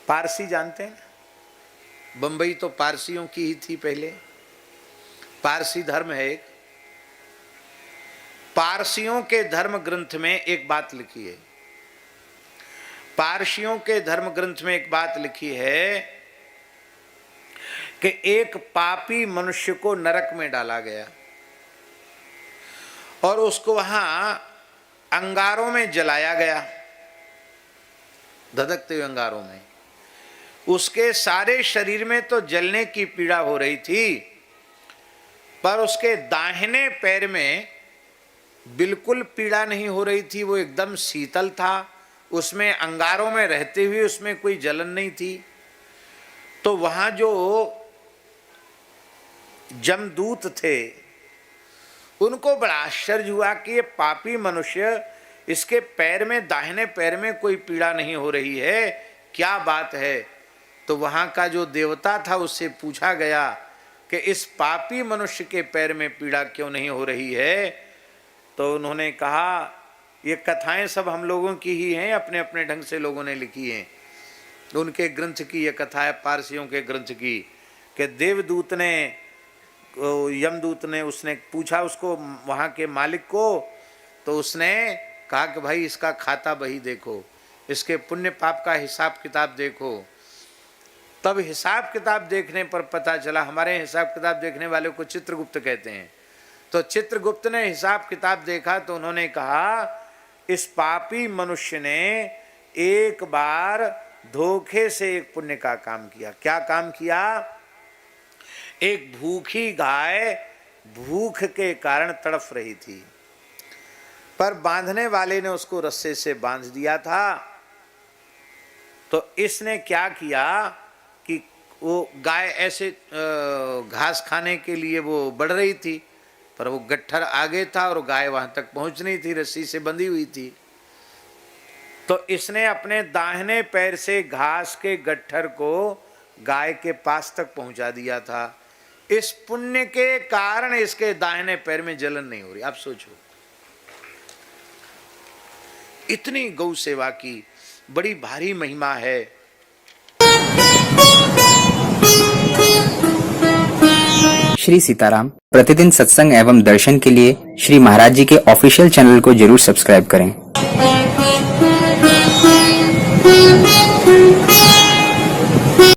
पारसी जानते हैं, बंबई तो पारसियों की ही थी पहले। पारसी धर्म है एक। पारसियों के धर्म ग्रंथ में एक बात लिखी है, पारसियों के धर्म ग्रंथ में एक बात लिखी है कि एक पापी मनुष्य को नरक में डाला गया और उसको वहां अंगारों में जलाया गया, धधकते हुए अंगारों में। उसके सारे शरीर में तो जलने की पीड़ा हो रही थी, पर उसके दाहिने पैर में बिल्कुल पीड़ा नहीं हो रही थी, वो एकदम शीतल था, उसमें अंगारों में रहते हुए उसमें कोई जलन नहीं थी। तो वहां जो जमदूत थे उनको बड़ा आश्चर्य हुआ कि ये पापी मनुष्य, इसके पैर में, दाहिने पैर में कोई पीड़ा नहीं हो रही है, क्या बात है। तो वहां का जो देवता था उससे पूछा गया कि इस पापी मनुष्य के पैर में पीड़ा क्यों नहीं हो रही है। तो उन्होंने कहा ये कथाएं सब हम लोगों की ही हैं, अपने अपने ढंग से लोगों ने लिखी हैं। उनके ग्रंथ की ये कथा है, पारसियों के ग्रंथ की, कि देवदूत ने, यमदूत ने, उसने पूछा उसको, वहाँ के मालिक को, तो उसने कहा कि भाई इसका खाता बही देखो, इसके पुण्य पाप का हिसाब किताब देखो। तब हिसाब किताब देखने पर पता चला, हमारे हिसाब किताब देखने वाले को चित्रगुप्त कहते हैं, तो चित्रगुप्त ने हिसाब किताब देखा तो उन्होंने कहा इस पापी मनुष्य ने एक बार धोखे से एक पुण्य का काम किया। क्या काम किया? एक भूखी गाय भूख के कारण तड़फ रही थी, पर बांधने वाले ने उसको रस्से से बांध दिया था। तो इसने क्या किया कि वो गाय ऐसे घास खाने के लिए वो बढ़ रही थी, पर वो गट्ठर आगे था और गाय वहां तक पहुंच नहीं थी, रस्सी से बंधी हुई थी। तो इसने अपने दाहिने पैर से घास के गट्ठर को गाय के पास तक पहुंचा दिया था। इस पुण्य के कारण इसके दाहिने पैर में जलन नहीं हो रही। आप सोचो, इतनी गौ सेवा की बड़ी भारी महिमा है। श्री सीताराम प्रतिदिन सत्संग एवं दर्शन के लिए श्री महाराज जी के ऑफिशियल चैनल को जरूर सब्सक्राइब करें।